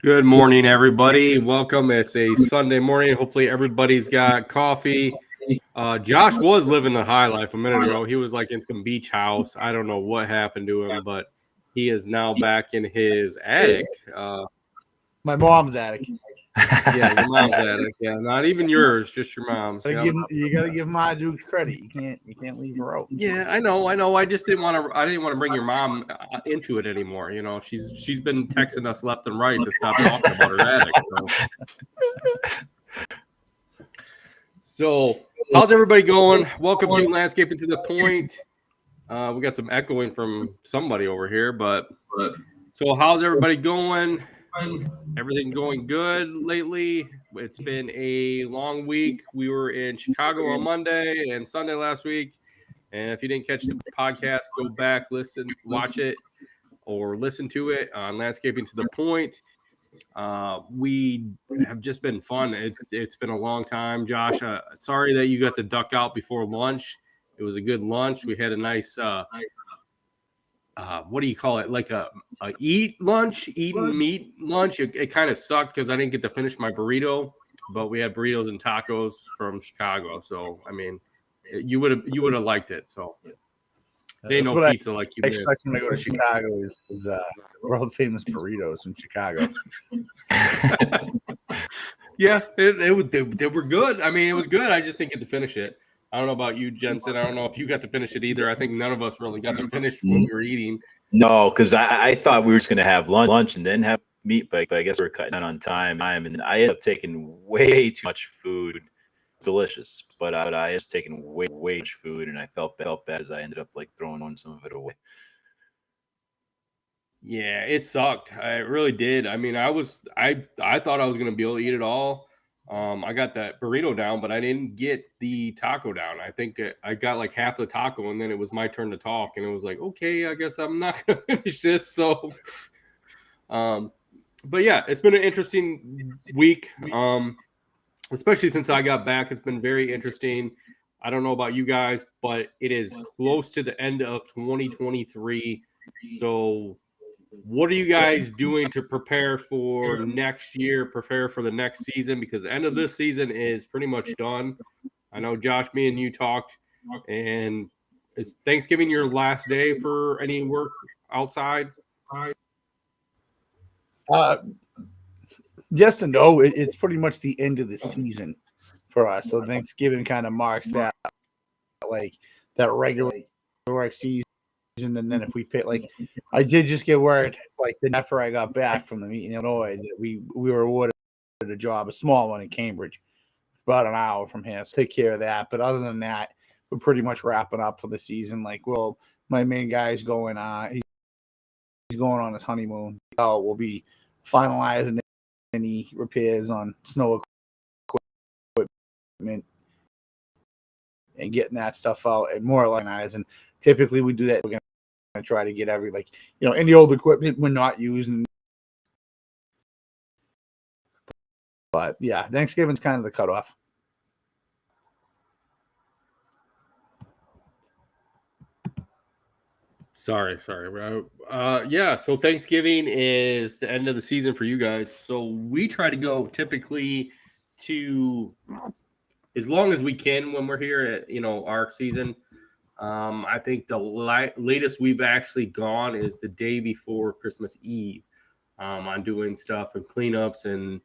Good morning, everybody. Welcome. It's a Sunday morning. Hopefully, everybody's got coffee. Josh was living the high life a minute ago. He was like in some beach house. I don't know what happened to him, but he is now back in his attic. My mom's attic. Yeah, your mom's attic. Yeah, not even yours, just your mom's. Yep. You gotta give Ma Duke credit. You can't leave her out. Yeah, I know. I just didn't want to. I didn't want to bring your mom into it anymore. You know, she's been texting us left and right to stop talking about her attic. So, how's everybody going? Welcome to Landscaping to the Point. We got some echoing from somebody over here, but so how's everybody going? Everything going good lately? It's been a long week. We were in Chicago on Monday and Sunday last week. And if you didn't catch the podcast, go back, listen, watch it, or listen to it on Landscaping to the Point. We have just been fun. It's been a long time, Josh. Sorry that you got to duck out before lunch. It was a good lunch. We had a nice what do you call it? Like a eat and meat lunch. It kind of sucked because I didn't get to finish my burrito, but we had burritos and tacos from Chicago. So I mean, you would have liked it. So they know pizza like you I expect when I go to Chicago is world famous burritos in Chicago. Yeah, they were good. I mean, it was good. I just didn't get to finish it. I don't know about you, Jensen. I don't know if you got to finish it either. I think none of us really got to finish what we were eating. No, because I thought we were just going to have lunch and then have meat, but I guess we're cutting out on time. And I ended up taking way too much food. Delicious, but I was taking way too much food, and I felt bad as I ended up like throwing some of it away. Yeah, it sucked. I really did. I mean, I thought I was going to be able to eat it all. I got that burrito down, but I didn't get the taco down. I think I got like half the taco, and then it was my turn to talk, and it was like, okay, I guess I'm not going to finish this. So, but yeah, it's been an interesting week. Especially since I got back, it's been very interesting. I don't know about you guys, but it is close to the end of 2023. So, what are you guys doing to prepare for next year, prepare for the next season? Because the end of this season is pretty much done. I know, Josh, me and you talked, and is Thanksgiving your last day for any work outside? Yes and no. It's pretty much the end of the season for us. So Thanksgiving kind of marks that, like that regular work season. And then if we pay, like, I did just get word, like, after I got back from the meet in Illinois, that we were awarded a job, a small one in Cambridge, about an hour from here. So take care of that. But other than that, we're pretty much wrapping up for the season. Like, well, my main guy's going he's going on his honeymoon. We'll be finalizing any repairs on snow equipment and getting that stuff out and more organized. And typically we do that. We're going to try to get any old equipment we're not using. But yeah, Thanksgiving's kind of the cutoff. Sorry. Yeah, so Thanksgiving is the end of the season for you guys. So we try to go typically to as long as we can when we're here at, our season. I think the latest we've actually gone is the day before Christmas Eve on doing stuff and cleanups. And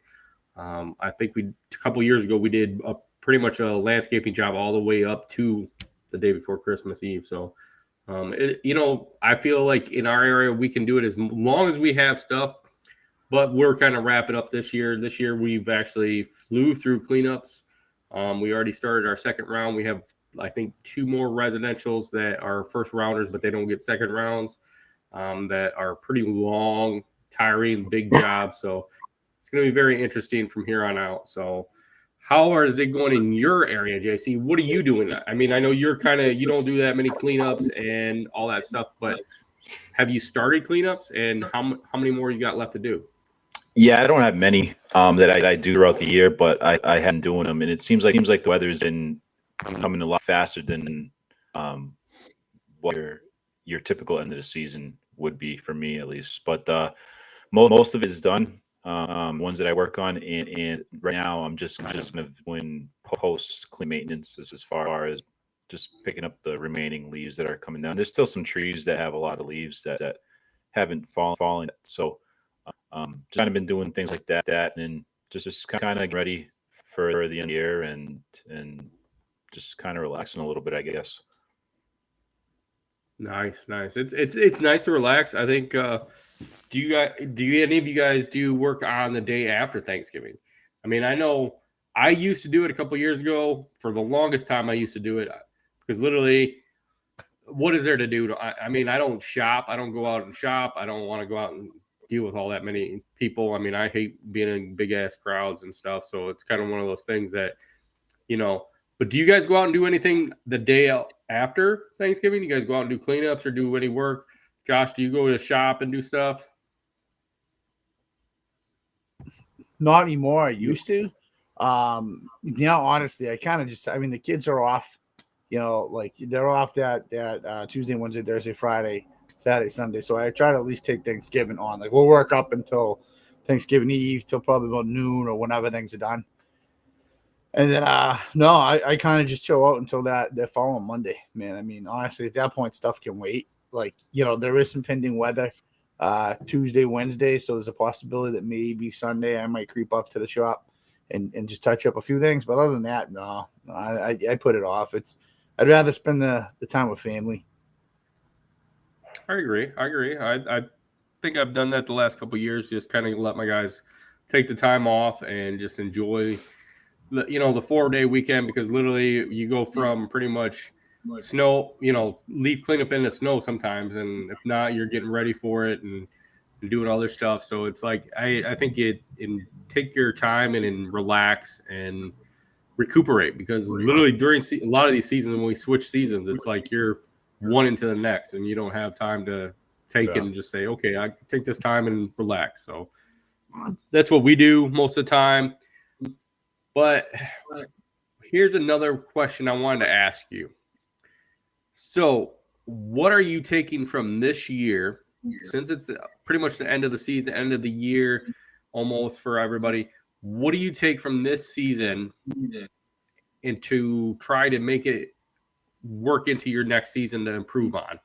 I think a couple years ago, we did pretty much a landscaping job all the way up to the day before Christmas Eve. So, I feel like in our area, we can do it as long as we have stuff, but we're kind of wrapping up this year. This year, we've actually flew through cleanups. We already started our second round. We have, I think, 2 more residentials that are first rounders, but they don't get second rounds, that are pretty long, tiring, big jobs. So it's going to be very interesting from here on out. So how is it going in your area, JC? What are you doing? I mean, I know you don't do that many cleanups and all that stuff, but have you started cleanups, and how many more you got left to do? Yeah, I don't have many that I do throughout the year, but I haven't doing them, and it seems like the weather's been coming a lot faster than what your typical end of the season would be for me, at least. But most of it is done. ones that I work on, and right now I'm just kind of doing post clean maintenance as far as just picking up the remaining leaves that are coming down. There's still some trees that have a lot of leaves that haven't fallen yet. So just kind of been doing things like that, and just kind of ready for the end of the year and just kind of relaxing a little bit, I guess. Nice. It's nice to relax. I think. Do any of you guys do work on the day after Thanksgiving? I mean, I know I used to do it a couple years ago. For the longest time, I used to do it because literally, what is there to do? I mean, I don't shop. I don't go out and shop. I don't want to go out and deal with all that many people. I mean, I hate being in big ass crowds and stuff. So it's kind of one of those things that, you know. But do you guys go out and do anything the day after Thanksgiving? You guys go out and do cleanups or do any work? Josh, do you go to shop and do stuff? Not anymore. I used to. Honestly, I kind of just. I mean, the kids are off. Like they're off that Tuesday, Wednesday, Thursday, Friday, Saturday, Sunday. So I try to at least take Thanksgiving on. Like we'll work up until Thanksgiving Eve till probably about noon or whenever things are done. And then no, I kind of just chill out until that following Monday, man. I mean, honestly, at that point, stuff can wait. Like, there is some pending weather Tuesday, Wednesday, so there's a possibility that maybe Sunday I might creep up to the shop and just touch up a few things. But other than that, no, I put it off. I'd rather spend the time with family. I agree. I think I've done that the last couple of years. Just kind of let my guys take the time off and just enjoy the 4-day weekend, because literally you go from pretty much snow, leaf cleanup into snow sometimes, and if not, you're getting ready for it and doing other stuff. So it's like I think take your time and relax and recuperate, because literally during a lot of these seasons, when we switch seasons, it's like you're one into the next and you don't have time to take it and just say, okay, I take this time and relax. So that's what we do most of the time. But here's another question I wanted to ask you. So what are you taking from this year, since it's pretty much the end of the season, end of the year almost for everybody? What do you take from this season and to try to make it work into your next season to improve on?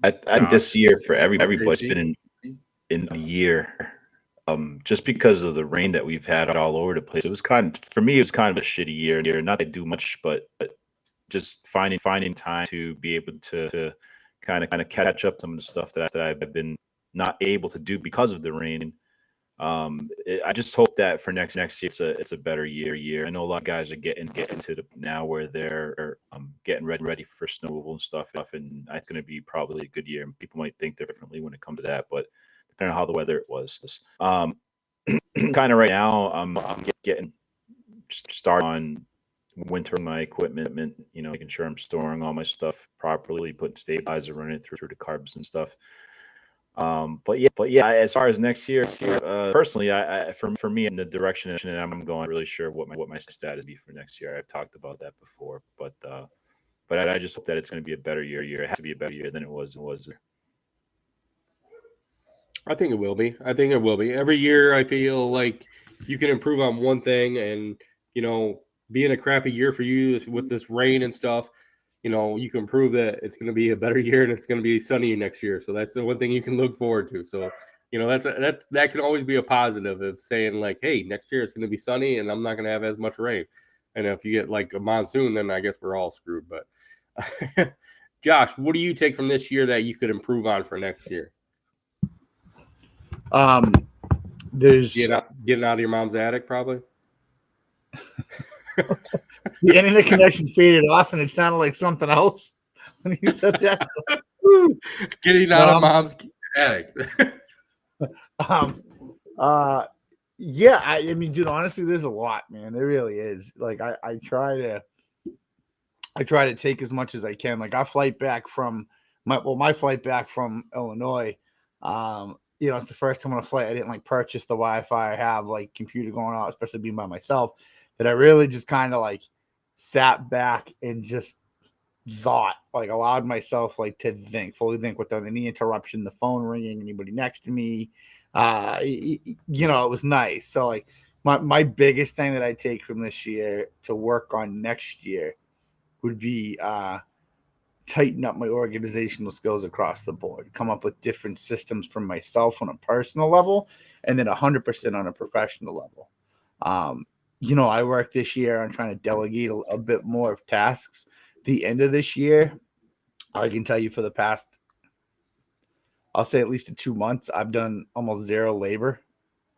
I think this year for everybody's been in a year. Just because of the rain that we've had all over the place, it was kind of a shitty year. Not to do much, but just finding time to be able to kind of catch up some of the stuff that I've been not able to do because of the rain. I just hope that for next year it's a better year. I know a lot of guys are getting to the now where they're getting ready for snow removal and stuff, and it's going to be probably a good year. And people might think differently when it comes to that, but depending on how the weather it was. Kind of right now, I'm getting started on wintering my equipment, making sure I'm storing all my stuff properly, putting stabilizer, running it through the carbs and stuff. But yeah, as far as next year, personally, for me in the direction that I'm going, I'm really sure what my status be for next year. I've talked about that before, but I just hope that it's going to be a better year. It has to be a better year than it was. I think it will be. Every year, I feel like you can improve on one thing, and being a crappy year for you with this rain and stuff, you can prove that it's going to be a better year and it's going to be sunny next year. So that's the one thing you can look forward to. So, that can always be a positive of saying like, hey, next year it's going to be sunny and I'm not going to have as much rain. And if you get like a monsoon, then I guess we're all screwed. But Josh, what do you take from this year that you could improve on for next year? There's getting out of your mom's attic, probably. The internet connection faded off, and it sounded like something else when you said that. So. Getting out of mom's attic. Yeah, I mean, dude, honestly, there's a lot, man. There really is. Like, I try to take as much as I can. Like, I flight back from my flight back from Illinois. It's the first time on a flight I didn't purchase the Wi-Fi. I have computer going out, especially being by myself, that I really just kind of sat back and just thought, allowed myself to fully think without any interruption, the phone ringing, anybody next to me, It was nice. So like my biggest thing that I take from this year to work on next year would be tighten up my organizational skills across the board, come up with different systems for myself on a personal level, and then 100% on a professional level. I worked this year on trying to delegate a bit more of tasks. The end of this year, I can tell you for the past, I'll say at least 2 months, I've done almost zero labor,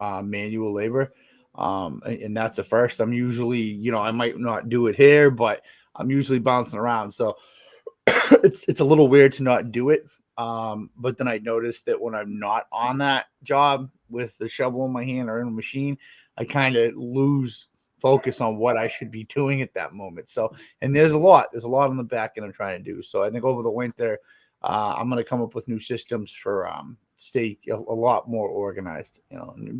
manual labor. And that's a first. I'm usually, I might not do it here, but I'm usually bouncing around. So it's a little weird to not do it. But then I noticed that when I'm not on that job with the shovel in my hand or in a machine, I kind of lose focus on what I should be doing at that moment. So, and there's a lot on the back end I'm trying to do. So I think over the winter, I'm going to come up with new systems for stay a lot more organized,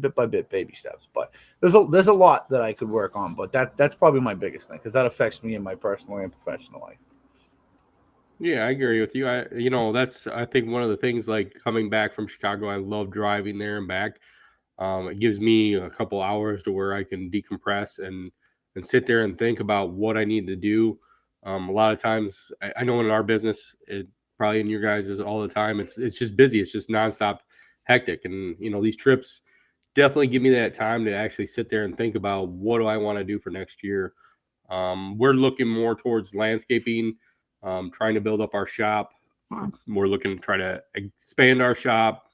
bit by bit, baby steps. But there's a lot that I could work on. But that's probably my biggest thing because that affects me in my personal and professional life. Yeah, I agree with you. That's I think one of the things like coming back from Chicago, I love driving there and back. It gives me a couple hours to where I can decompress and sit there and think about what I need to do. A lot of times, I know in our business, it probably in your guys is all the time. It's just busy. It's just nonstop hectic, and these trips definitely give me that time to actually sit there and think about what do I want to do for next year. We're looking more towards landscaping, trying to build up our shop. We're looking to try to expand our shop,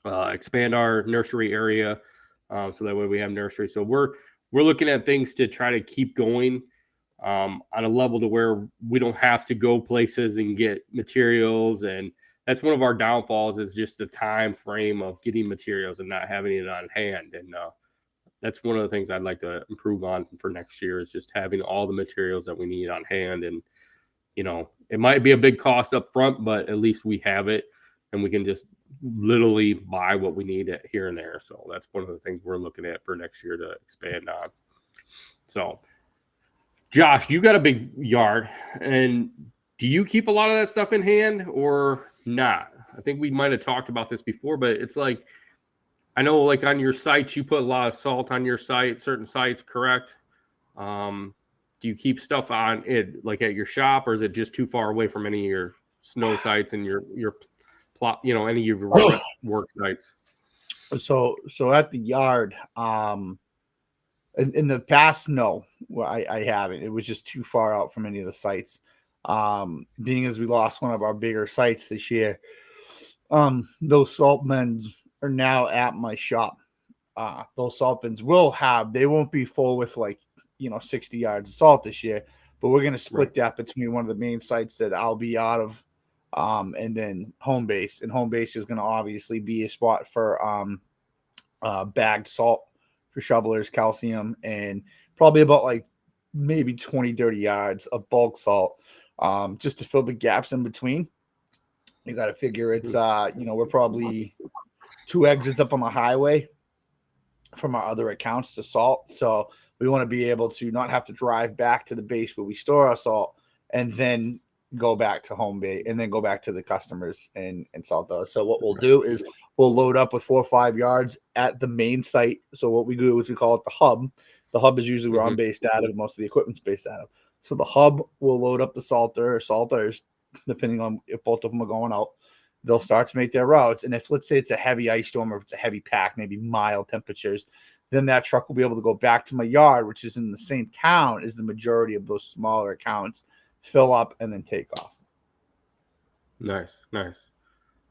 expand our nursery area, so that way we have nursery. So we're looking at things to try to keep going on a level to where we don't have to go places and get materials. And that's one of our downfalls is just the time frame of getting materials and not having it on hand. And that's one of the things I'd like to improve on for next year is just having all the materials that we need on hand. And it might be a big cost up front, but at least we have it and we can just literally buy what we need here and there. So that's one of the things we're looking at for next year to expand on. So Josh, you got a big yard, and do you keep a lot of that stuff in hand or not? I think we might have talked about this before, but it's like, I know like on your sites, you put a lot of salt on your site, certain sites, correct? Do you keep stuff on it like at your shop, or is it just too far away from any of your snow sites and your plot, any of your work sites? So at the yard, in the past, no, well, I haven't. It was just too far out from any of the sites. Being as we lost one of our bigger sites this year, those salt bins are now at my shop. Those salt bins they won't be full with 60 yards of salt this year, but we're going to split that between one of the main sites that I'll be out of, and then home base. And home base is going to obviously be a spot for bagged salt for shovelers, calcium, and probably about maybe 20, 30 yards of bulk salt, just to fill the gaps in between. You got to figure it's, we're probably 2 exits up on the highway from our other accounts to salt. So we want to be able to not have to drive back to the base where we store our salt and then go back to home base and then go back to the customers and salt those. So what we'll do is we'll load up with 4 or 5 yards at the main site. So what we do is we call it the hub. The hub is usually where I'm based out of. Most of the equipment's based out of. So the hub will load up the salters, depending on if both of them are going out. They'll start to make their routes. And if, let's say, it's a heavy ice storm or if it's a heavy pack, maybe mild temperatures, then that truck will be able to go back to my yard, which is in the same town as the majority of those smaller accounts, fill up, and then take off. Nice.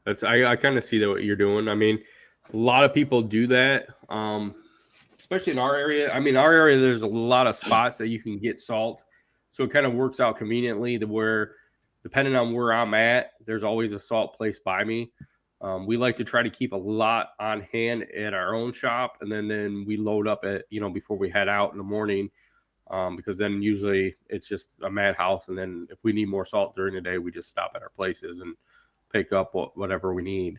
That's I kind of see that what you're doing. I mean, a lot of people do that, especially in our area. I mean, our area, there's a lot of spots that you can get salt. So it kind of works out conveniently to where, depending on where I'm at, there's always a salt place by me. We like to try to keep a lot on hand at our own shop, and then we load up at before we head out in the morning, because then usually it's just a madhouse. And then if we need more salt during the day, we just stop at our places and pick up whatever we need.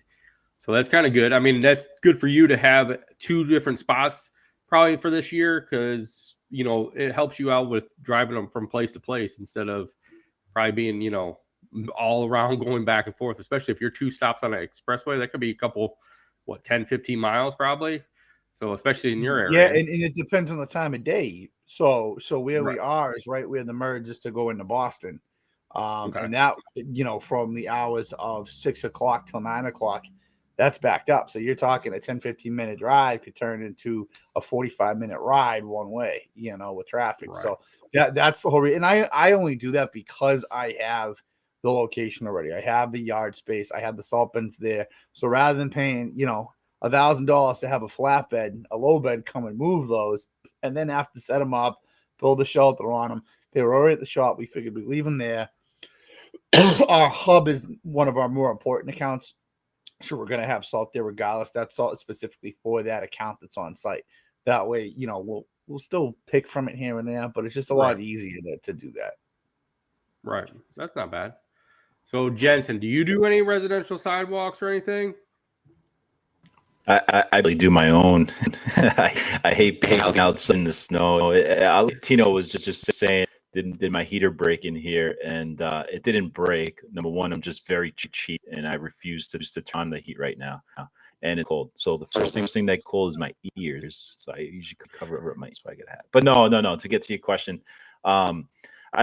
So that's kind of good. I mean, that's good for you to have 2 different spots probably for this year because it helps you out with driving them from place to place instead of probably being all around going back and forth, especially if you're 2 stops on an expressway. That could be a couple what, 10, 15 miles probably. So especially in your Yeah, area. and it depends on the time of day. So where Right. we are is right where the merge is to go into Boston. Okay. And that, from the hours of 6 o'clock till 9 o'clock, that's backed up. So you're talking a 10-15 minute drive could turn into a 45-minute ride one way, with traffic. Right. So that's the whole reason. And I only do that because I have the location already. I have the yard space. I have the salt bins there. So rather than paying, $1,000 to have a flatbed, a low bed come and move those, and then have to set them up, build a shelter on them. They were already at the shop. We figured we'd leave them there. Our hub is one of our more important accounts, so we're going to have salt there regardless. That salt is specifically for that account that's on site. That way, we'll still pick from it here and there, but it's just a lot easier to do that. Right. That's not bad. So Jensen, do you do any residential sidewalks or anything? I really do my own. I hate being outside in the snow. Tino was just saying, did my heater break in here? And it didn't break. Number one, I'm just very cheap, and I refuse to turn on the heat right now. And it's cold. So the first thing that cold is my ears. So I usually cover up my ears so I get a hat. But no. To get to your question, I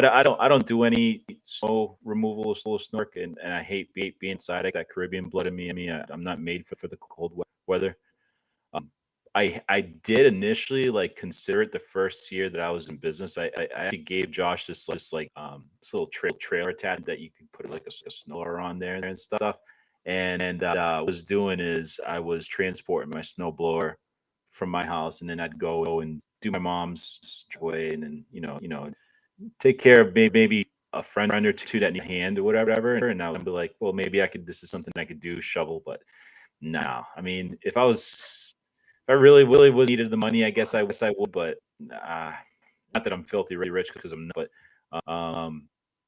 don't do any snow removal or snow work, and I hate being inside. I got Caribbean blood in me. I'm not made for the cold weather. I did initially consider it the first year that I was in business. I actually gave Josh this little trailer tab that you could put like a snower on there and stuff. And what I was doing is I was transporting my snowblower from my house, and then I'd go and do my mom's way, and then take care of maybe a friend or two that need a hand or whatever. And I'll be like, well, maybe this is something I could do, shovel. But no, I mean, if I really was needed the money, I guess I would. But not that I'm filthy rich, because I'm not. But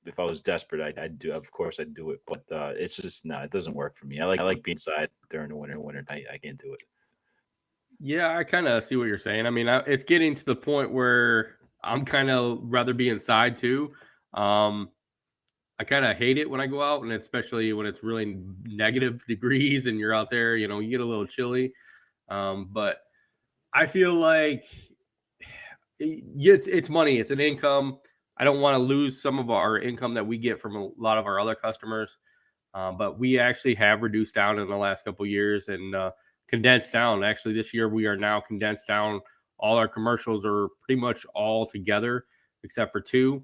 if I was desperate, I'd do. Of course, I'd do it. But it's just it doesn't work for me. I like being inside during the winter. I can't do it. Yeah, I kind of see what you're saying. I mean, it's getting to the point where I'm kind of rather be inside too. I kind of hate it when I go out, and especially when it's really negative degrees and you're out there, you get a little chilly. But I feel like it's money, it's an income. I don't want to lose some of our income that we get from a lot of our other customers. But we actually have reduced down in the last couple of years and condensed down. Actually, this year we are now condensed down. All our commercials are pretty much all together except for two.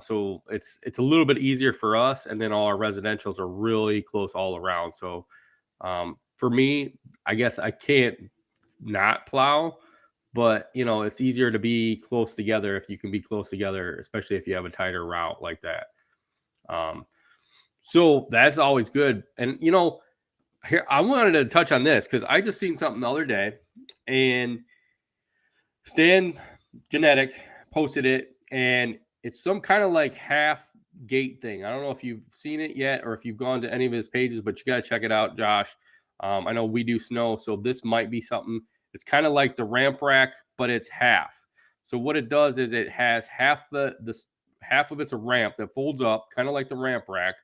So it's a little bit easier for us, and then all our residentials are really close all around. So for me, I guess I can't not plow, but it's easier to be close together if you can be close together, especially if you have a tighter route like that. So that's always good. And here I wanted to touch on this because I just seen something the other day, and Stan Genetic posted it, and it's some kind of like half gate thing. I don't know if you've seen it yet or if you've gone to any of his pages, but you got to check it out, Josh. I know we do snow, so this might be something. It's kind of like the ramp rack, but it's half. So what it does is it has half half of it's a ramp that folds up, kind of like the ramp rack,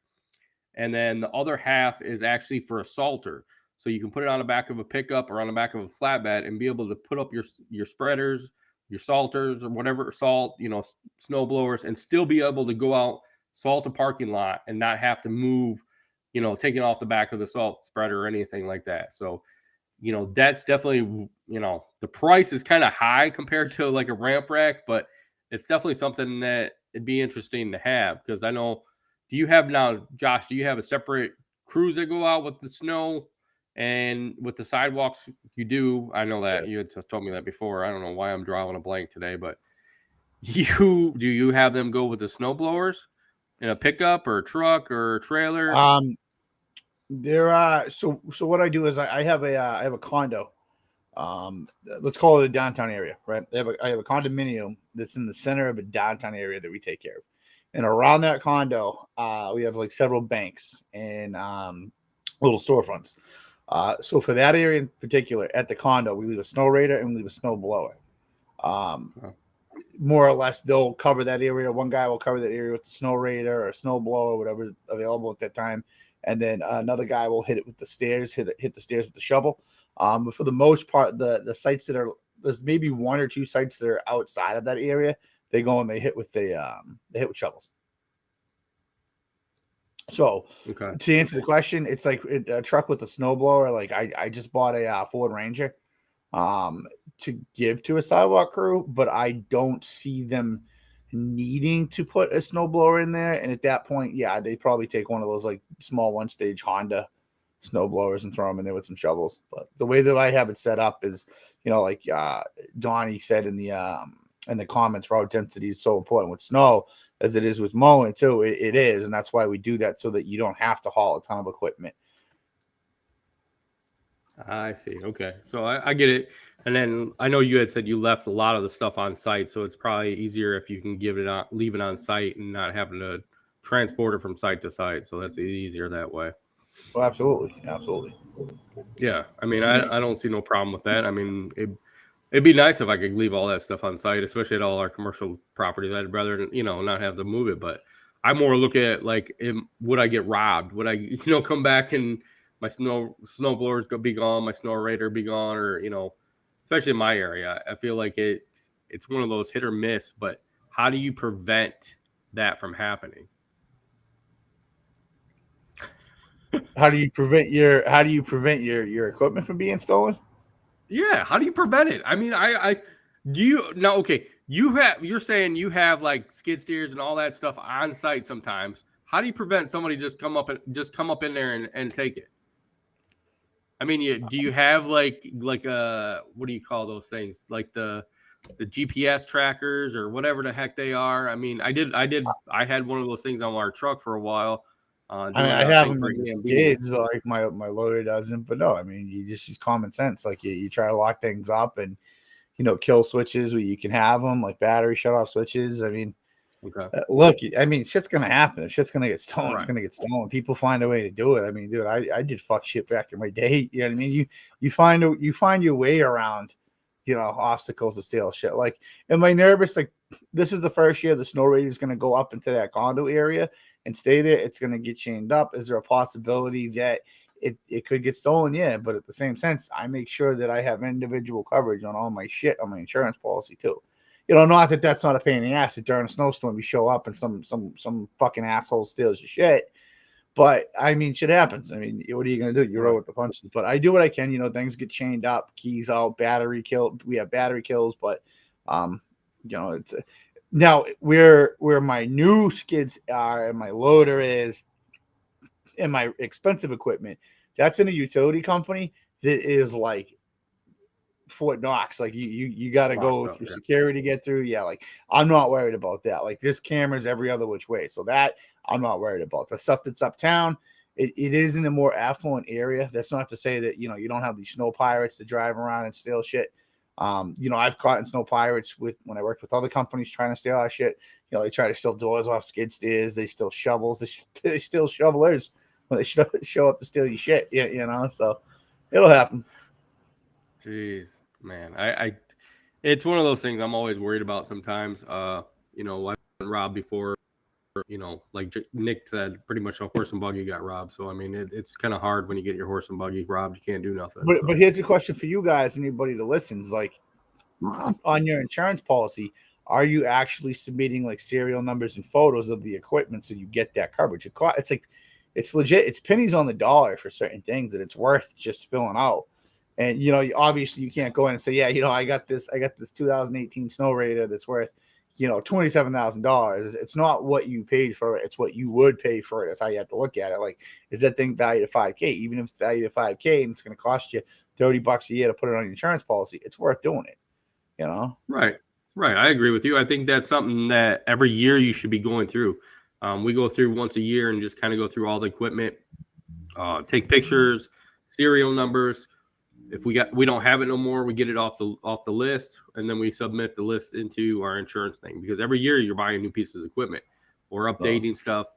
and then the other half is actually for a salter. So you can put it on the back of a pickup or on the back of a flatbed and be able to put up your spreaders, your salters, or whatever salt, snow blowers, and still be able to go out, salt a parking lot, and not have to move, take it off the back of the salt spreader or anything like that. So, that's definitely, the price is kind of high compared to like a ramp rack, but it's definitely something that it'd be interesting to have, because I know, do you have now, Josh, do you have a separate crews that go out with the snow and with the sidewalks? You do. I know that you had told me that before. I don't know why I'm drawing a blank today, but do you have them go with the snow blowers in a pickup or a truck or a trailer? There are so what I do is I have a condo. Let's call it a downtown area, right? I have a condominium that's in the center of a downtown area that we take care of. And around that condo, we have like several banks and little storefronts. So for that area in particular, at the condo, we leave a snow raider and we leave a snow blower. More or less, they'll cover that area. One guy will cover that area with the snow raider or snow blower, whatever's available at that time. and then another guy will hit it with the stairs, hit the stairs with the shovel. But for the most part, the sites that are there's maybe one or two sites that are outside of that area. They go and they hit with they hit with shovels. So Okay. to answer the question, it's like a truck with a snowblower. Like I just bought a Ford Ranger to give to a sidewalk crew, but I don't see them needing to put a snowblower in there. And at that point, yeah, they probably take one of those like small one-stage Honda snowblowers and throw them in there with some shovels. But the way that I have it set up is, like Donnie said in the comments, route density is so important with snow as it is with mowing too. It is, and that's why we do that, so that you don't have to haul a ton of equipment. I see. Okay. So I get it. And then I know you had said you left a lot of the stuff on site, so it's probably easier if you can leave it on site and not having to transport it from site to site. So that's easier that way. Well, absolutely. Yeah. I mean, I don't see no problem with that. I mean, it'd be nice if I could leave all that stuff on site, especially at all our commercial properties. I'd rather, not have to move it, but I more look at like, would I get robbed? Would I, come back and my snow blowers be gone, my snow radar be gone, or especially in my area, I feel like it's one of those hit or miss. But how do you prevent that from happening? How do you prevent your equipment from being stolen? Yeah, how do you prevent it? I mean, I do you now? Okay, you're saying you have like skid steers and all that stuff on site sometimes. How do you prevent somebody just come up in there and take it? I mean, do you have like what do you call those things? Like the GPS trackers or whatever the heck they are. I mean, I had one of those things on our truck for a while. I have them in the skids, but like my loader doesn't. But no, I mean, you just use common sense. Like you try to lock things up and kill switches where you can have them, like battery shut off switches. I mean, okay. Look, I mean, shit's gonna happen. If shit's gonna get stolen, Right. It's gonna get stolen. People find a way to do it. I mean, dude, I did fuck shit back in my day. You know what I mean? You find your way around, obstacles to steal shit. Like, am I nervous? Like, this is the first year the snow rate is gonna go up into that condo area and stay there. It's gonna get chained up. Is there a possibility that it could get stolen? Yeah, but at the same sense, I make sure that I have individual coverage on all my shit on my insurance policy too. Not that that's not a pain in the ass. That during a snowstorm you show up and some fucking asshole steals your shit. But I mean, shit happens. I mean, what are you gonna do? You roll with the punches. But I do what I can. Things get chained up, keys out, battery kill. We have battery kills, but it's now where my new skids are and my loader is and my expensive equipment. That's in a utility company that is like Fort Knox. Like you got to go through security to get through. Yeah, like I'm not worried about that. Like this camera's every other which way, so that I'm not worried about. The stuff that's uptown, it is in a more affluent area. That's not to say that you don't have these snow pirates that drive around and steal shit. I've caught in snow pirates when I worked with other companies trying to steal our shit. They try to steal doors off skid steers. They steal shovels. They steal shovelers when they show up to steal your shit. Yeah, so it'll happen. Jeez, man, I it's one of those things I'm always worried about sometimes. I've been robbed before, like Nick said, pretty much a horse and buggy got robbed. So I mean, it's kind of hard when you get your horse and buggy robbed. You can't do nothing. But here's a question for you guys, anybody that listens, like on your insurance policy, are you actually submitting like serial numbers and photos of the equipment so you get that coverage? It's legit. It's pennies on the dollar for certain things that it's worth just filling out. And obviously you can't go in and say, yeah, I got this 2018 Snow Raider that's worth, $27,000. It's not what you paid for it; it's what you would pay for it. That's how you have to look at it. Like, is that thing valued at $5,000? Even if it's valued at $5,000 and it's going to cost you $30 a year to put it on your insurance policy, it's worth doing it. Right. I agree with you. I think that's something that every year you should be going through. We go through once a year and just kind of go through all the equipment, take pictures, serial numbers. If we don't have it no more, we get it off the list, and then we submit the list into our insurance thing, because every year you're buying new pieces of equipment or updating stuff.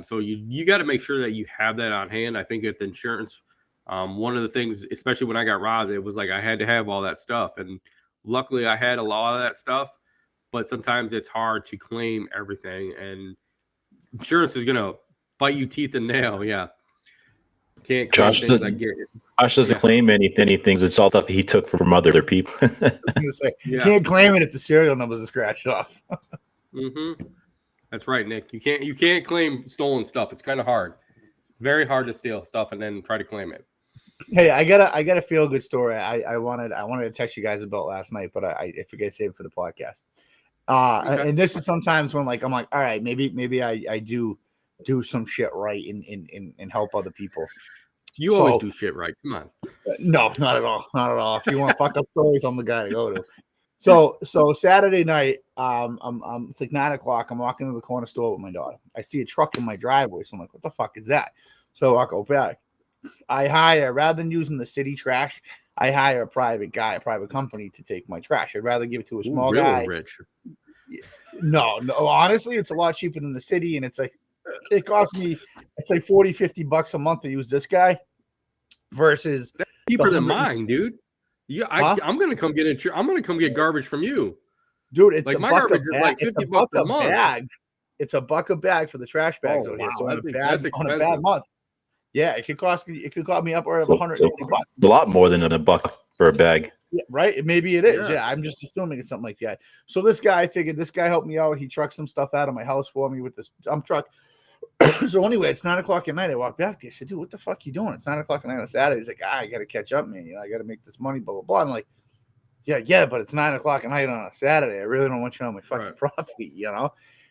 So you got to make sure that you have that on hand. I think with insurance, one of the things, especially when I got robbed, it was like I had to have all that stuff, and luckily I had a lot of that stuff. But sometimes it's hard to claim everything, and insurance is gonna bite you teeth and nail. Yeah. Can't claim Josh things doesn't, I get. Josh doesn't Yeah. claim anything. It's all stuff he took from other people. I was gonna say, Yeah. can't claim it if the serial numbers are scratched off. Mm-hmm. That's right, Nick. You can't claim stolen stuff. It's kind of hard. It's very hard to steal stuff and then try to claim it. Hey, I got a feel good story. I wanted to text you guys about last night, but I forget to save it for the podcast. Okay. And this is sometimes when like I'm like, all right, maybe I do some shit right and help other people. You always do shit right. Come on. No, not at all, not at all. If you want fuck up stories, I'm the guy to go to. So Saturday night, I'm it's like 9:00. I'm walking to the corner store with my daughter. I see a truck in my driveway, so I'm like, what the fuck is that? So I go back. I hire, rather than using the city trash, I hire a private company to take my trash. I'd rather give it to a small really guy. rich. No, honestly, it's a lot cheaper than the city, and it's like it costs me, it's like $40-$50 a month to use this guy versus That's cheaper than 100 mine, dude. Yeah, Huh? I'm gonna come get I'm gonna come get garbage from you. Dude, it's Like a my buck a garbage is bag. like It's a $50 buck a a month. bag. It's a buck a bag for the trash bags Oh out here. wow, So on that's a expensive. bad month, yeah, it could cost me upward of So- $150. It's a lot more than a buck for a bag. Yeah, right? Maybe it is. Yeah. Yeah, I'm just assuming it's something like that. So this guy, I figured this guy helped me out. He trucked some stuff out of my house for me with this dump truck. So anyway, it's 9:00 at night. I walk back there. I said, dude, what the fuck you doing? It's 9:00 at night on Saturday. He's like, I got to catch up, man. I got to make this money, blah, blah, blah. I'm like, yeah, but it's 9:00 at night on a Saturday. I really don't want you on my fucking property,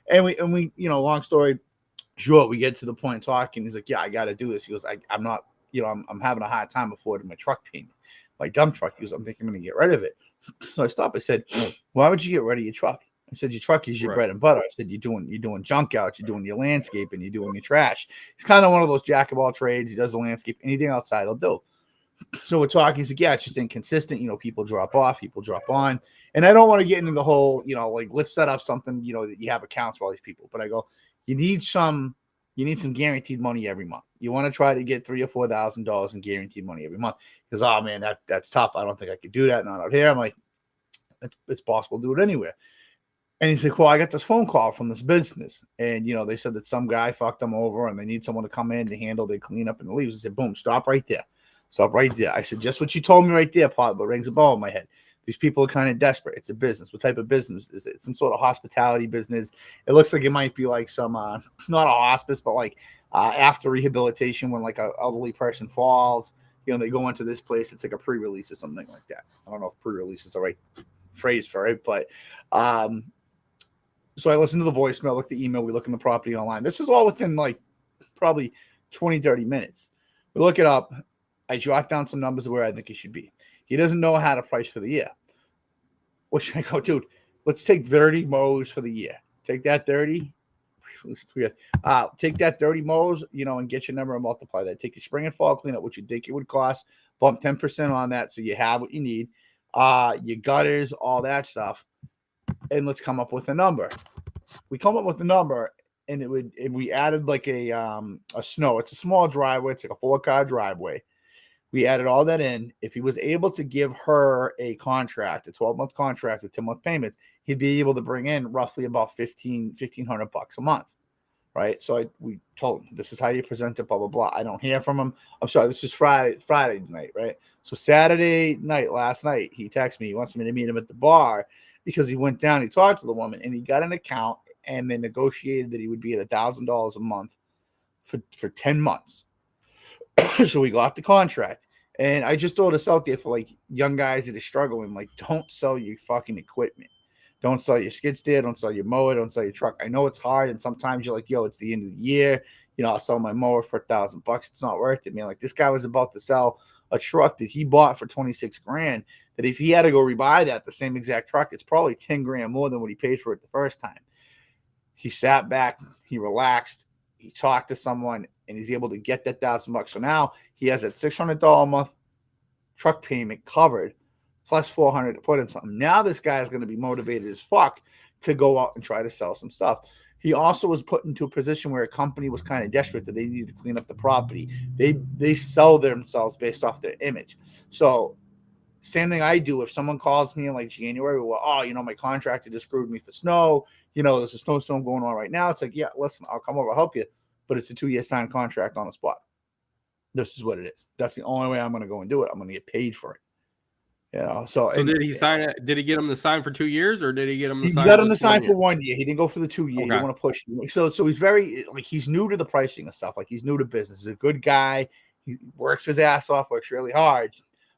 And we, long story short, we get to the point talking. He's like, yeah, I got to do this. He goes, I'm not, I'm having a hard time affording my truck payment, my dump truck. He goes, I'm thinking I'm going to get rid of it. So I stopped. I said, why would you get rid of your truck? I said, your truck is your bread and butter. I said, you're doing junk out, you're doing your landscaping, you're doing your trash. He's kind of one of those jack of all trades. He does the landscape, anything outside he'll do. So we're talking. He's like, yeah, it's just inconsistent. People drop off, people drop on. And I don't want to get into the whole, like, let's set up something, that you have accounts for all these people. But I go, you need some guaranteed money every month. You want to try to get $3,000 or $4,000 in guaranteed money every month. He goes, oh man, that's tough. I don't think I could do that. Not out here. I'm like, it's possible to do it anywhere. And he's like, well, I got this phone call from this business. And, they said that some guy fucked them over and they need someone to come in to handle their cleanup and the leaves. I said, boom, stop right there. Stop right there. I said, just what you told me right there, Pot, but rings a bell in my head. These people are kind of desperate. It's a business. What type of business is it? Some sort of hospitality business. It looks like it might be like some, not a hospice, but like after rehabilitation when like an elderly person falls, they go into this place. It's like a pre-release or something like that. I don't know if pre-release is the right phrase for it, but so I listen to the voicemail, look at the email, we look in the property online. This is all within like probably 20, 30 minutes. We look it up. I jot down some numbers of where I think he should be. He doesn't know how to price for the year. Which I go, dude, let's take 30 mows for the year. Take that 30. Take that 30 mows, and get your number and multiply that. Take your spring and fall cleanup, what you think it would cost. Bump 10% on that so you have what you need. Your gutters, all that stuff. And let's come up with a number. We come up with a number, and we added like a snow. It's a small driveway. It's like a 4-car driveway. We added all that in. If he was able to give her a contract, a 12-month contract with 10-month payments, he'd be able to bring in roughly about $1,500 a month, right? So we told him, this is how you present it, blah, blah, blah. I don't hear from him. I'm sorry, this is Friday night, right? So Saturday night, last night, he texted me. He wants me to meet him at the bar because he went down, he talked to the woman, and he got an account, and they negotiated that he would be at $1,000 a month for 10 months. So we got the contract. And I just throw this out there for like young guys that are struggling. Like, don't sell your fucking equipment. Don't sell your skid steer. Don't sell your mower. Don't sell your truck. I know it's hard. And sometimes you're like, yo, it's the end of the year. I'll sell my mower for $1,000. It's not worth it, man. Like, this guy was about to sell a truck that he bought for $26,000. That if he had to go rebuy that, the same exact truck, it's probably $10,000 more than what he paid for it the first time. He sat back. He relaxed. He talked to someone, and he's able to get that $1,000. So now he has that $600 a month truck payment covered, plus $400 to put in something. Now this guy is going to be motivated as fuck to go out and try to sell some stuff. He also was put into a position where a company was kind of desperate that they needed to clean up the property. They sell themselves based off their image. So same thing I do. If someone calls me in like January, well, my contractor just screwed me for snow. There's a snowstorm going on right now. It's like, yeah, listen, I'll come over, I'll help you. But it's a 2-year signed contract on the spot. This is what it is. That's the only way I'm going to go and do it. I'm going to get paid for it. So did he sign it? Did he get him to sign for 2 years, or did he get him to he sign? got him to just sign 1 for year? 1 year. He didn't go for the 2 year. He didn't want to push him. So he's very like he's new to the pricing and stuff. Like he's new to business. He's a good guy. He works his ass off, works really hard,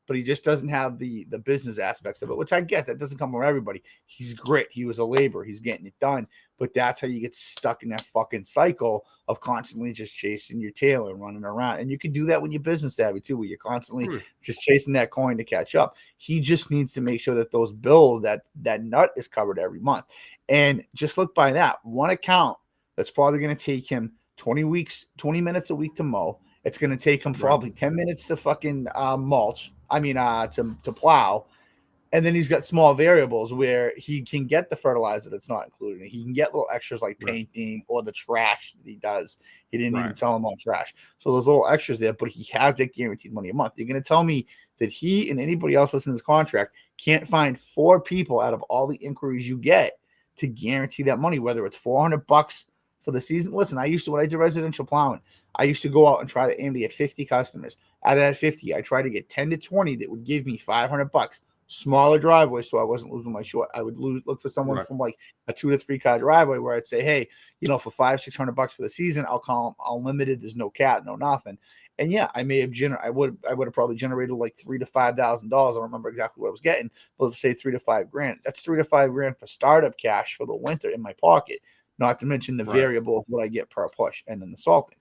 but he just doesn't have the business aspects of it, which I get. That doesn't come from everybody. He's grit. He was a laborer. He's getting it done. But that's how you get stuck in that fucking cycle of constantly just chasing your tail and running around. And you can do that when you're business savvy too, where you're constantly just chasing that coin to catch up. He just needs to make sure that those bills, that nut is covered every month. And just look by that one account that's probably going to take him 20 minutes a week to mow. It's going to take him probably 10 minutes to fucking mulch. To plow. And then he's got small variables where he can get the fertilizer that's not included. He can get little extras like painting or the trash that he does. He didn't even sell him on trash. So there's little extras there, but he has that guaranteed money a month. You're going to tell me that he and anybody else listening to this contract can't find 4 people out of all the inquiries you get to guarantee that money, whether it's $400 for the season. Listen, when I did residential plowing, I used to go out and try to aim to get 50 customers. Out of that 50, I tried to get 10 to 20 that would give me $500. Smaller driveway, so I wasn't losing my short. I would look for someone from like a 2 to 3 car driveway where I'd say, hey, for $500-600 for the season, I'll call them unlimited. There's no cat, no nothing. And yeah, I would have probably generated like $3,000 to $5,000. I don't remember exactly what I was getting, but let's say $3,000 to $5,000. That's $3,000 to $5,000 for startup cash for the winter in my pocket. Not to mention the variable of what I get per push and then the salting.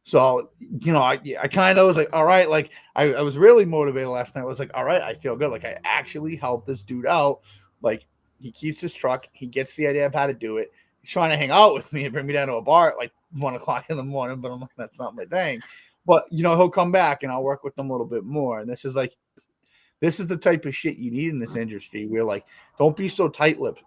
So, I kind of was like, all right, like I was really motivated last night. I was like, all right, I feel good. Like I actually helped this dude out. Like he keeps his truck. He gets the idea of how to do it. He's trying to hang out with me and bring me down to a bar at like 1 o'clock in the morning, but I'm like, that's not my thing. But, he'll come back and I'll work with them a little bit more. And this is the type of shit you need in this industry where like, don't be so tight-lipped.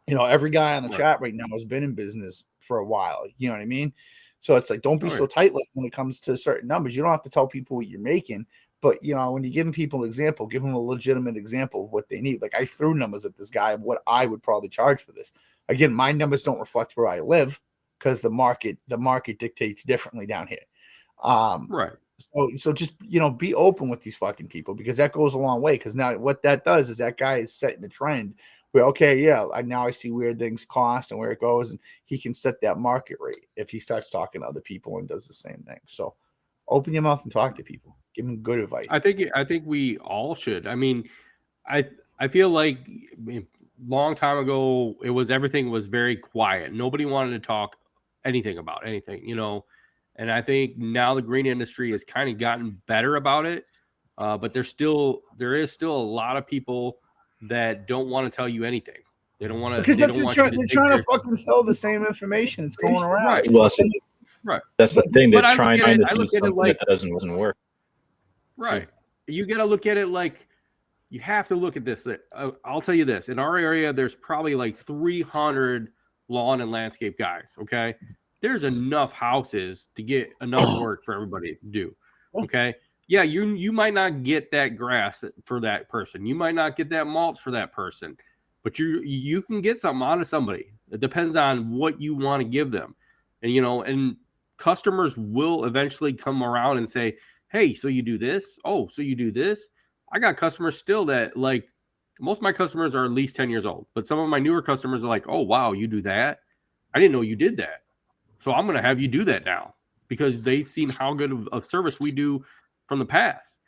Every guy on the chat right now has been in business for a while. You know what I mean? So it's like, don't be so tight-lipped when it comes to certain numbers. You don't have to tell people what you're making, but when you're giving people an example, give them a legitimate example of what they need. Like I threw numbers at this guy of what I would probably charge for this. Again, my numbers don't reflect where I live because the market dictates differently down here. So just, be open with these fucking people because that goes a long way. Because now what that does is that guy is setting a trend where, now I see where things cost and where it goes. And he can set that market rate if he starts talking to other people and does the same thing. So open your mouth and talk to people. Give them good advice. I think we all should. I mean, I feel like long time ago, everything was very quiet. Nobody wanted to talk anything about anything, And I think now the green industry has kind of gotten better about it, but there is still a lot of people that don't want to tell you anything. They don't want to because they're trying to fucking sell the same information that's going around. Right. Well, that's the thing. They're trying to see something like, that doesn't work. Right. You got to look at it like you have to look at this. I'll tell you this. In our area, there's probably like 300 lawn and landscape guys. Okay. There's enough houses to get enough work for everybody to do. Okay. Yeah, you might not get that grass for that person. You might not get that mulch for that person, but you can get something out of somebody. It depends on what you want to give them. And and customers will eventually come around and say, "Hey, so you do this? Oh, so you do this?" I got customers still that like most of my customers are at least 10 years old, but some of my newer customers are like, "Oh, wow, you do that? I didn't know you did that." So I'm going to have you do that now because they've seen how good of service we do from the past.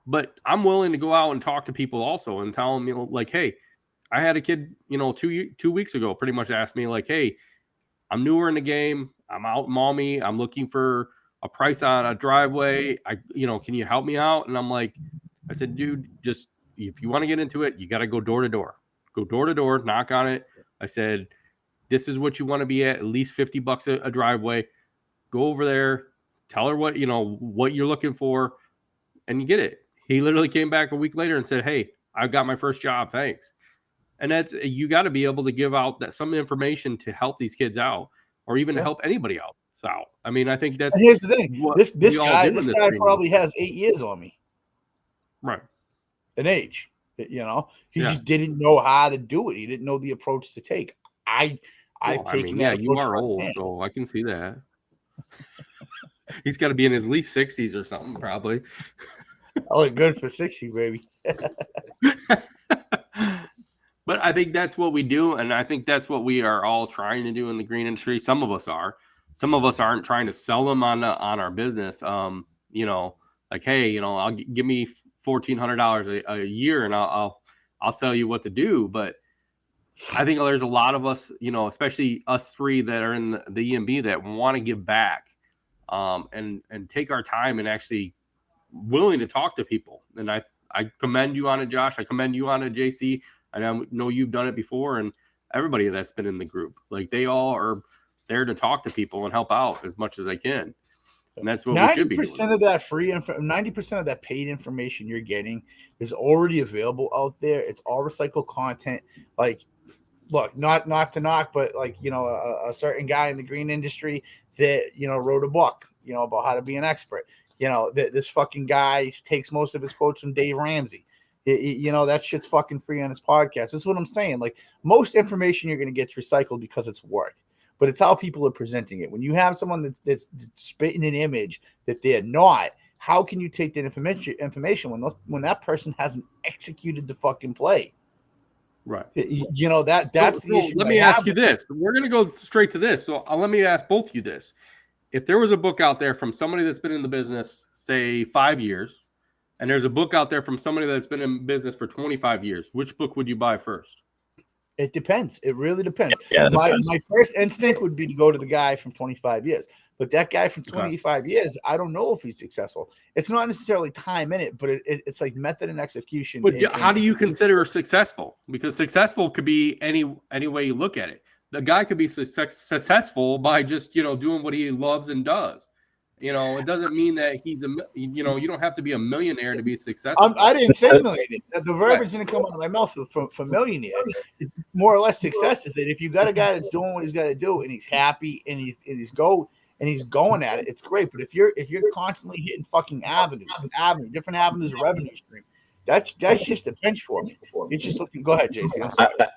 But I'm willing to go out and talk to people also and tell them, like, hey, I had a kid, 2 weeks ago pretty much asked me like, hey, I'm newer in the game. I'm out in Maumee. I'm looking for a price on a driveway. Can you help me out? And I'm like, I said, dude, just if you want to get into it, you got to go door to door. Go door to door, knock on it. I said, this is what you want to be at least $50 a driveway. Go over there, tell her what you're looking for, and you get it. He literally came back a week later and said, hey, I got my first job. Thanks. And you got to be able to give out some information to help these kids out or even to help anybody else out. I mean, I think that's and here's the thing. This guy probably has 8 years on me. Right. An age. He just didn't know how to do it. He didn't know the approach to take. I've taken that. You are old, so I can see that. He's got to be in his least 60s or something, probably. I look good for 60, baby. But I think that's what we do, and I think that's what we are all trying to do in the green industry. Some of us are. Some of us aren't trying to sell them on our business. You know, like, hey, you know, I'll give me $1,400 a year, and I'll tell you what to do. But I think there's a lot of us, you know, especially us three that are in the EMB that want to give back, and take our time and actually willing to talk to people. And I commend you on it, Josh. I commend you on it, JC. I know you've done it before, and everybody that's been in the group, like, they all are there to talk to people and help out as much as they can. And that's what we should be doing. 90% of that 90% of that paid information you're getting is already available out there. It's all recycled content. Like, look, not to knock, but like, you know, a certain guy in the green industry that, you know, wrote a book, you know, about how to be an expert. You know, this fucking guy takes most of his quotes from Dave Ramsey. You know, that shit's fucking free on his podcast. That's what I'm saying. Like, most information you're going to get recycled because it's worth, but it's how people are presenting it. When you have someone that's spitting an image that they're not, how can you take that information when that person hasn't executed the fucking play? Right. You know, that's the issue. Let me ask you this. We're going to go straight to this. So let me ask both of you this. If there was a book out there from somebody that's been in the business, say 5 years, and there's a book out there from somebody that's been in business for 25 years, which book would you buy first? It depends. It really depends. Yeah, my first instinct would be to go to the guy from 25 years. But that guy from 25 years, I don't know if he's successful. It's not necessarily time in it, but it's like method and execution. But how do you consider successful? Because successful could be any way you look at it. The guy could be successful by just, you know, doing what he loves and does. You know, it doesn't mean that he's you know, you don't have to be a millionaire to be successful. I didn't say millionaire. The verbiage didn't come out of my mouth for millionaire. It's more or less success is that if you got a guy that's doing what he's got to do and he's happy and he's going at it, it's great. But if you're constantly hitting fucking different avenues of revenue stream, that's just a bench for me. It's just looking. Go ahead, JC.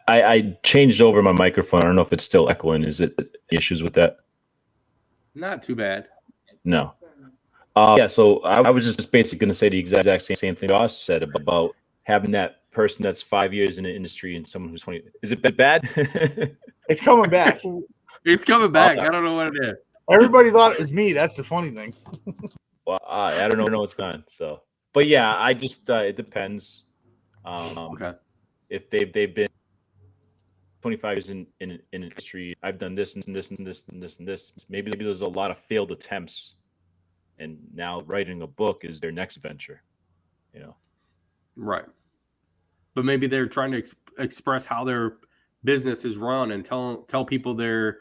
I changed over my microphone. I don't know if it's still echoing. Is it issues with that? Not too bad. No. Yeah, so I was just basically going to say the exact same thing Josh said about having that person that's 5 years in the industry and someone who's 20. Is it bad? It's coming back. It's coming back. I don't know what it is. Everybody thought it was me. That's the funny thing. Well, I don't know what's going on. So, but yeah, I just it depends. Okay. If they've been 25 years in industry, I've done this and this and this and this and this. Maybe there's a lot of failed attempts, and now writing a book is their next venture. You know, right? But maybe they're trying to express how their business is run and tell people their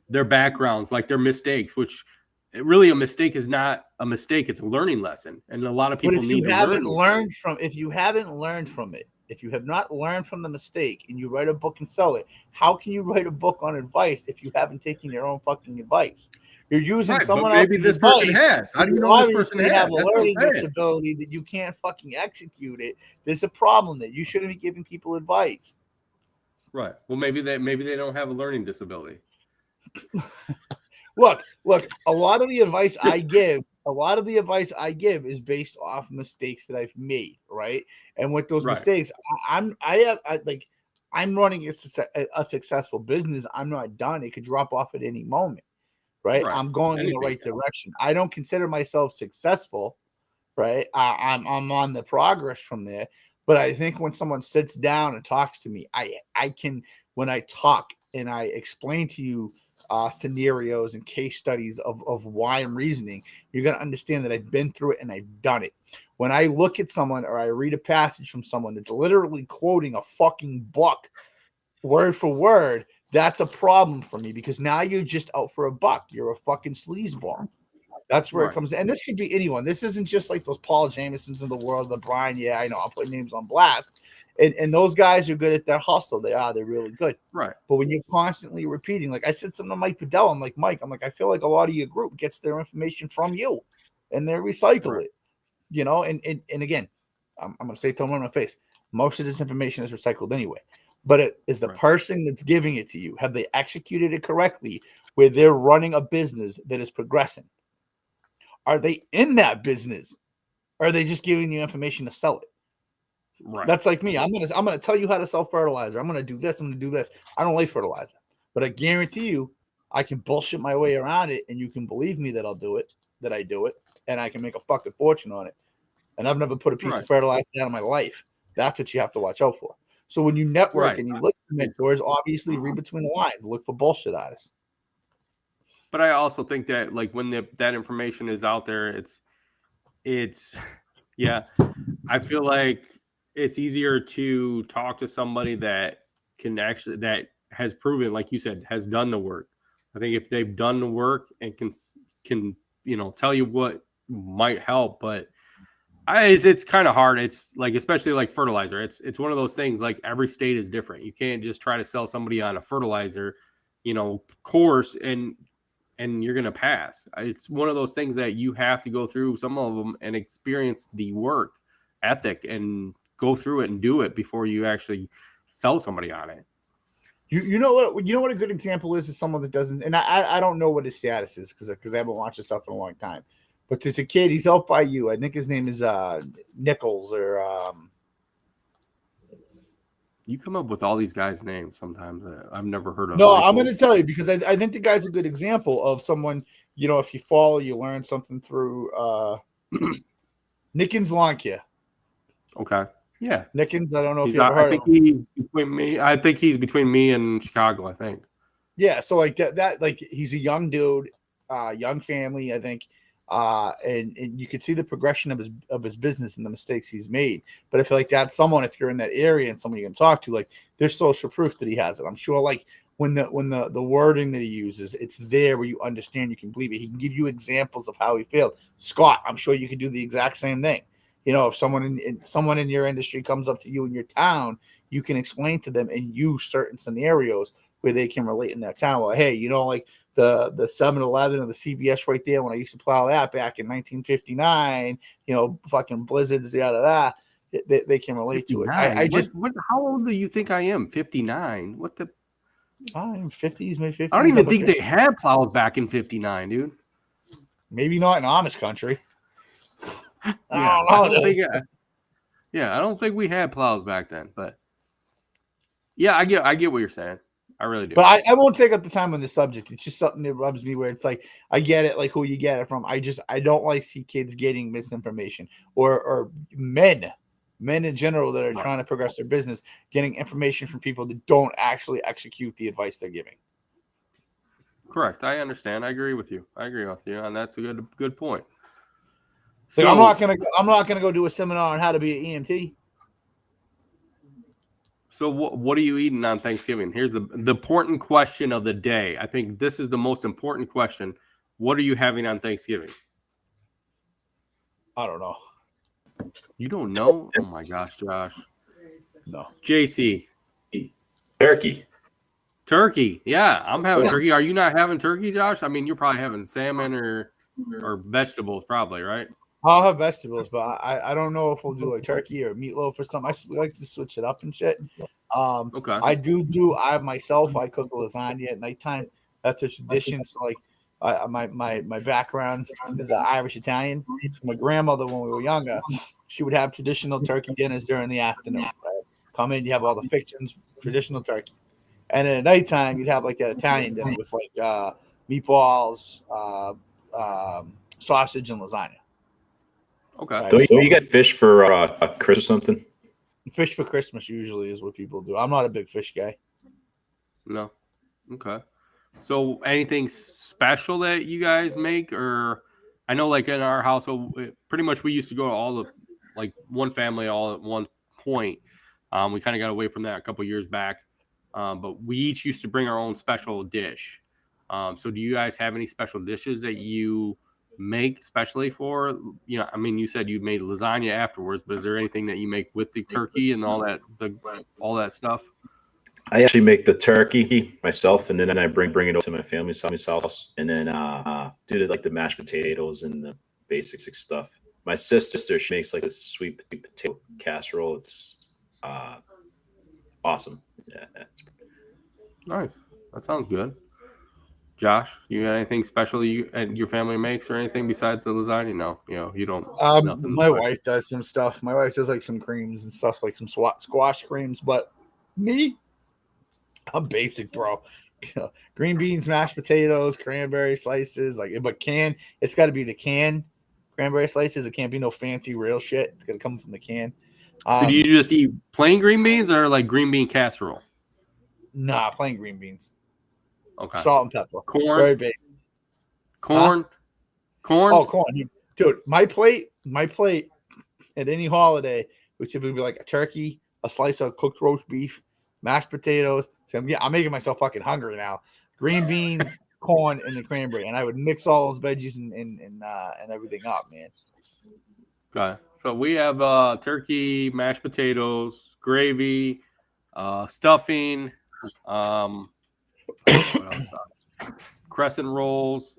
backgrounds, like their mistakes. Which really, a mistake is not a mistake; it's a learning lesson, and a lot of people need to learn. If you haven't learned from it. If you have not learned from the mistake and you write a book and sell it, how can you write a book on advice if you haven't taken your own fucking advice? You're using someone else's advice. Maybe this person has. How do you know this person has? Have a learning disability that you can't fucking execute it. There's a problem that you shouldn't be giving people advice. Right. Well, maybe they don't have a learning disability. Look, a lot of the advice I give is based off mistakes that I've made, right? And with those mistakes, I'm running a successful business. I'm not done. It could drop off at any moment, right? I'm going in the right direction. I don't consider myself successful, right? I'm on the progress from there. But I think when someone sits down and talks to me, I can, when I talk and I explain to you scenarios and case studies of why I'm reasoning, you're going to understand that I've been through it and I've done it. When I look at someone or I read a passage from someone that's literally quoting a fucking book word for word, that's a problem for me because now you're just out for a buck. You're a fucking sleazeball. That's where it comes in. And this could be anyone. This isn't just like those Paul Jamesons of the world, the Brian. Yeah, I know. I'll put names on blast. And those guys are good at their hustle. They're really good. Right. But when you're constantly repeating, like I said something to Mike Bedell, I'm like, Mike, I feel like a lot of your group gets their information from you and they recycle it, you know? And again, I'm going to say to them in my face, most of this information is recycled anyway, but it is the person that's giving it to you. Have they executed it correctly where they're running a business that is progressing? Are they in that business? Or are they just giving you information to sell it? Right. That's like me. I'm gonna tell you how to sell fertilizer. I'm gonna do this. I'm gonna do this. I don't like fertilizer, but I guarantee you, I can bullshit my way around it, and you can believe me that I'll do it. That I do it, and I can make a fucking fortune on it. And I've never put a piece of fertilizer down in my life. That's what you have to watch out for. So when you network and you look for mentors, obviously read between the lines. Look for bullshit artists. But I also think that like when that information is out there, it's yeah. I feel like it's easier to talk to somebody that has proven, like you said, has done the work. I think if they've done the work and can tell you what might help, but it's kind of hard. It's like, especially like fertilizer. It's one of those things, like every state is different. You can't just try to sell somebody on a fertilizer, course and you're going to pass. It's one of those things that you have to go through some of them and experience the work ethic and go through it and do it before you actually sell somebody on it. You know what a good example is someone that doesn't, and I don't know what his status is because I haven't watched this stuff in a long time. But there's a kid, he's out by you. I think his name is Nichols or You come up with all these guys' names sometimes I've never heard of. No, I'm going to tell you because I think the guy's a good example of someone, if you follow, you learn something through Nickens Lawn Care. Okay. Yeah. Nickens, I don't know if you ever heard of him. I think he's between me and Chicago, I think. Yeah, so like that like he's a young dude, young family, I think. And you can see the progression of his business and the mistakes he's made. But I feel like that's someone, if you're in that area and someone you can talk to, like there's social proof that he has it. I'm sure like when the wording that he uses, it's there where you understand, you can believe it. He can give you examples of how he failed. Scott, I'm sure you could do the exact same thing. If someone in your industry comes up to you in your town, you can explain to them and use certain scenarios where they can relate in that town. Well, hey, like the 7-Eleven or the CVS right there when I used to plow that back in 1959, fucking blizzards, da. They can relate 59. To it. I just how old do you think I am? 59. What the 50s, maybe 50s. I don't even think they had plows back in 59, dude. Maybe not in Amish country. I don't think we had plows back then, but yeah, I get what you're saying. I really do. But I won't take up the time on this subject. It's just something that rubs me where it's like, I get it, like who you get it from. I don't like see kids getting misinformation or men in general that are trying to progress their business, getting information from people that don't actually execute the advice they're giving. Correct. I understand. I agree with you. And that's a good point. So I'm not gonna go do a seminar on how to be an EMT. So what are you eating on Thanksgiving? Here's the important question of the day. I think this is the most important question. What are you having on Thanksgiving? I don't know. You don't know? Oh my gosh, Josh. No. JC. Turkey. Yeah, I'm having turkey. Are you not having turkey, Josh? I mean, you're probably having salmon or vegetables, probably, right? I'll have vegetables, but I don't know if we'll do like turkey or meatloaf or something. I like to switch it up and shit. Okay. I cook lasagna at nighttime. That's a tradition. So like my background is Irish Italian. So my grandmother, when we were younger, she would have traditional turkey dinners during the afternoon. Right? Come in, you have all the fictions, traditional turkey. And then at nighttime, you'd have like that Italian dinner with like meatballs, sausage, and lasagna. Okay. Right. So you get fish for Christmas or something? Fish for Christmas usually is what people do. I'm not a big fish guy. No. Okay. So anything special that you guys make? Or I know like in our household, pretty much we used to go to all the like one family all at one point. We kind of got away from that a couple years back. But we each used to bring our own special dish. So do you guys have any special dishes that you make especially for, I mean, you said you made lasagna afterwards, but is there anything that you make with the turkey and all that stuff? I actually make the turkey myself, and then I bring it over to my family's house, and then do like the mashed potatoes and the basic stuff. My sister, she makes like a sweet potato casserole. It's awesome. Yeah. Nice. That sounds good. Josh, you got anything special you and your family makes or anything besides the lasagna? No, you don't. Nothing My special. wife does some stuff. My wife does like some creams and stuff, like some squash creams. But me, I'm basic, bro. Green beans, mashed potatoes, cranberry slices, it's got to be the can cranberry slices. It can't be no fancy real shit. It's gonna come from the can. So do you just eat plain green beans or like green bean casserole? Nah, plain green beans. Okay. Salt and pepper. Corn. Very basic. Corn. Huh? Corn. Oh, corn, dude. My plate at any holiday would typically be like a turkey, a slice of cooked roast beef, mashed potatoes. So I'm making myself fucking hungry now. Green beans, corn, and the cranberry, and I would mix all those veggies and everything up, man. Okay. So we have turkey, mashed potatoes, gravy, stuffing, what else? Crescent rolls,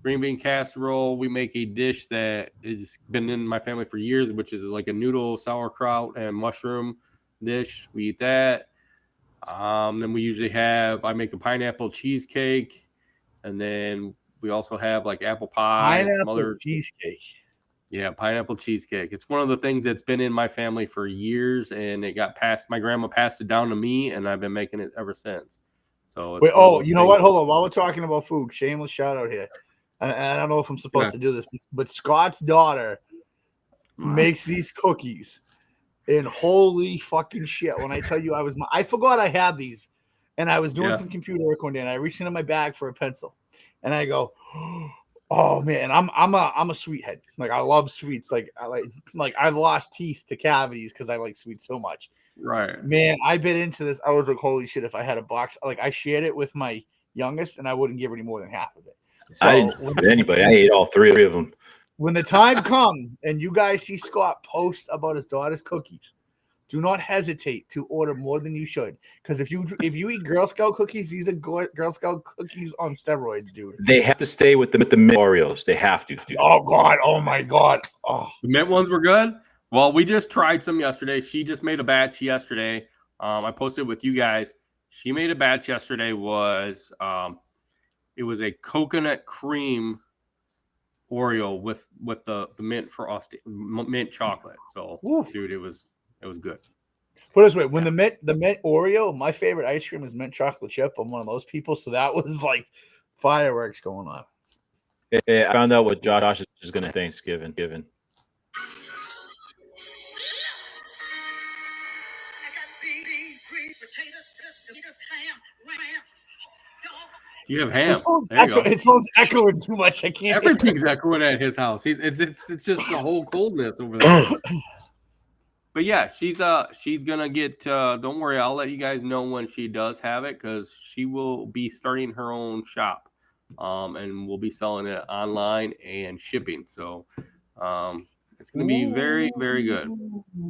green bean casserole. We make a dish that has been in my family for years, which is like a noodle, sauerkraut, and mushroom dish. We eat that. Then we usually I make a pineapple cheesecake, and then we also have like apple pie and some other cheesecake. Yeah, pineapple cheesecake. It's one of the things that's been in my family for years, and it got passed. My grandma passed it down to me, and I've been making it ever since. So Wait, you know what? Hold on. While we're talking about food, shameless shout out here. And I don't know if I'm supposed to do this, but Scott's daughter makes these cookies. And holy fucking shit! When I tell you, I forgot I had these, and I was doing some computer work one day, and I reached into my bag for a pencil, and I go, "Oh man, I'm a sweet head. Like I love sweets. Like I've lost teeth to cavities because I like sweets so much. Right, man. I bit into this. I was like, holy shit! If I had a box, like I shared it with my youngest, and I wouldn't give her any more than half of it. So I didn't give anybody. I ate all three of them. When the time comes and you guys see Scott post about his daughter's cookies, do not hesitate to order more than you should. Because if you eat Girl Scout cookies, these are Girl Scout cookies on steroids, dude. They have to stay with the mint Oreos. They have to. Dude. Oh God! Oh my God! Oh, the mint ones were good. Well, we just tried some yesterday. She just made a batch yesterday. I posted it with you guys. She made a batch yesterday. It was a coconut cream Oreo with the mint frosting, mint chocolate. So, dude, it was good. Put it this way: when the mint Oreo, my favorite ice cream is mint chocolate chip. I'm one of those people, so that was like fireworks going on. Yeah, I found out what Josh is going to Thanksgiving. You have ham. His phone's echoing too much. I can't. Everything's echoing at his house. It's just a whole coldness over there. But yeah, she's gonna get. Don't worry, I'll let you guys know when she does have it because she will be starting her own shop, and we'll be selling it online and shipping. So, it's gonna be very, very good.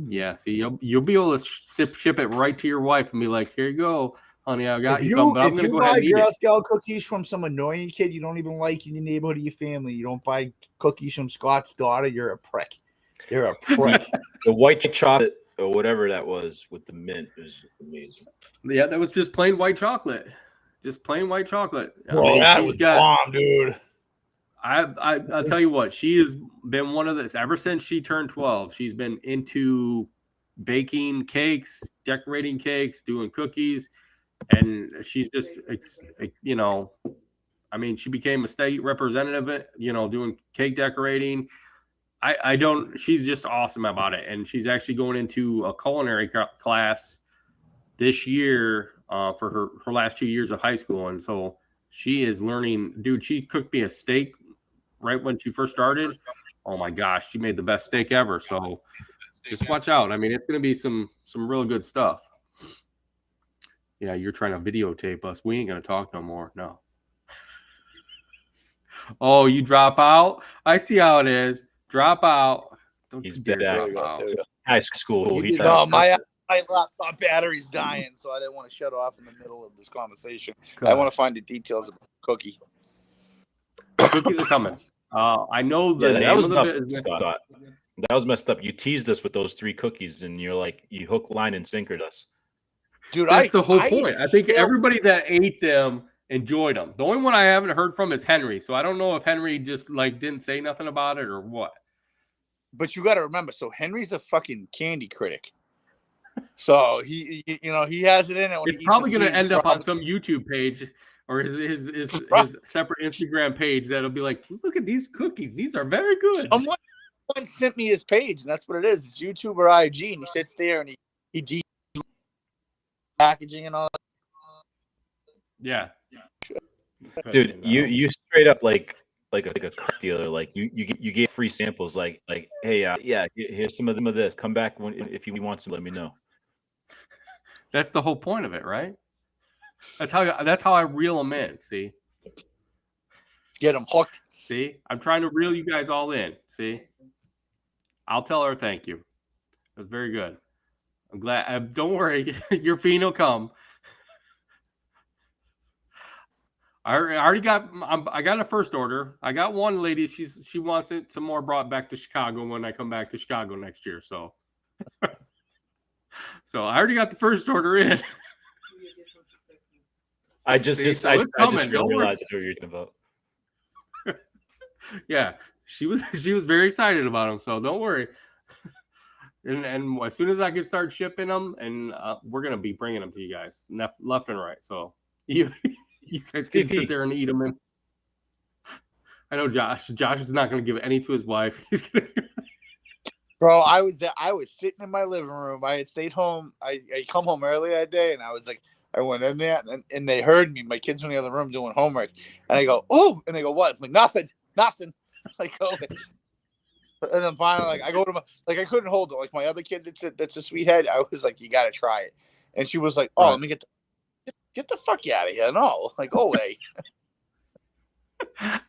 Yeah, see, you'll be able to ship it right to your wife and be like, "Here you go, honey, I got you something." But I'm gonna go ahead and eat it. Girl Scout cookies from some annoying kid you don't even like in your neighborhood or your family. You don't buy cookies from Scott's daughter. You're a prick. You're a prick. The white chocolate or whatever that was with the mint is amazing. Yeah, that was just plain white chocolate. Just plain white chocolate. Bro, that was bomb, dude. I'll tell you what, she has been one of this ever since she turned 12. She's been into baking cakes, decorating cakes, doing cookies, and she's just, she became a state representative, doing cake decorating. She's just awesome about it. And she's actually going into a culinary class this year for her last 2 years of high school. And so she is learning, dude, she cooked me a steak right when she first started. Oh my gosh, she made the best steak ever. So just watch out. I mean, it's going to be some real good stuff. Yeah, you're trying to videotape us. We ain't going to talk no more. No. Oh, you drop out? I see how it is. Drop out. He's been out. High school. My laptop battery's dying, so I didn't want to shut off in the middle of this conversation. I want to find the details about the cookie. Cookies are coming. I know the name of the business. That was messed up. You teased us with those 3 cookies, and you're like, you hook, line, and sinkered us. Dude, that's the whole point. I think everybody that ate them enjoyed them. The only one I haven't heard from is Henry. So I don't know if Henry just like didn't say nothing about it or what. But you got to remember, so Henry's a fucking candy critic. So he has it in it. When It's probably going to end up on some YouTube page or his separate Instagram page that'll be like, look at these cookies. These are very good. Someone sent me his page, and that's what it is. It's YouTube or IG, and he sits there and he packaging and all. Yeah. Dude, you straight up like a crack dealer. Like you gave free samples. Like hey, here's some of this. Come back if you want some. Let me know. That's the whole point of it, right? That's how I reel them in. See, get them hooked. See, I'm trying to reel you guys all in. See, I'll tell her thank you. It was very good. I'm glad. Don't worry, your fiend will come. I already got. I got a first order. I got one lady. She wants it some more brought back to Chicago when I come back to Chicago next year. So, so I already got the first order in. I just realized what you're talking about. Yeah, she was very excited about them. So don't worry. And as soon as I can start shipping them, and we're gonna be bringing them to you guys left and right. So you guys can sit there and eat them. And I know Josh is not gonna give any to his wife. He's gonna. Bro, I was sitting in my living room. I had stayed home. I come home early that day, and I was like, I went in there, and they heard me. My kids were in the other room doing homework, and I go, oh, and they go, what? I'm like, nothing. Like, okay. And then finally, like, I go to my, like, I couldn't hold it. Like my other kid, that's a sweethead. I was like, you got to try it. And she was like, oh, let me get the fuck out of here. No, like, go away.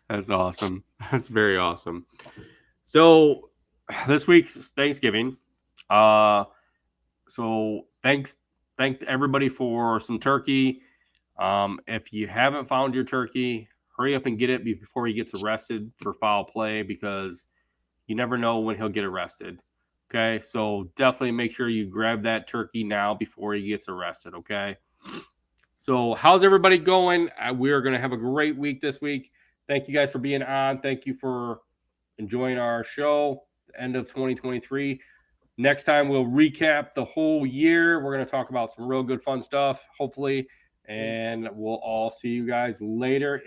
That's awesome. That's very awesome. So this week's Thanksgiving. So thank everybody for some turkey. If you haven't found your turkey, hurry up and get it before he gets arrested for foul play, because you never know when he'll get arrested. Okay, so definitely make sure you grab that turkey now before he gets arrested. Okay. So how's everybody going? We are going to have a great week this week. Thank you guys for being on. Thank you for enjoying our show. The end of 2023. Next time we'll recap the whole year. We're going to talk about some real good fun stuff, hopefully. And we'll all see you guys later.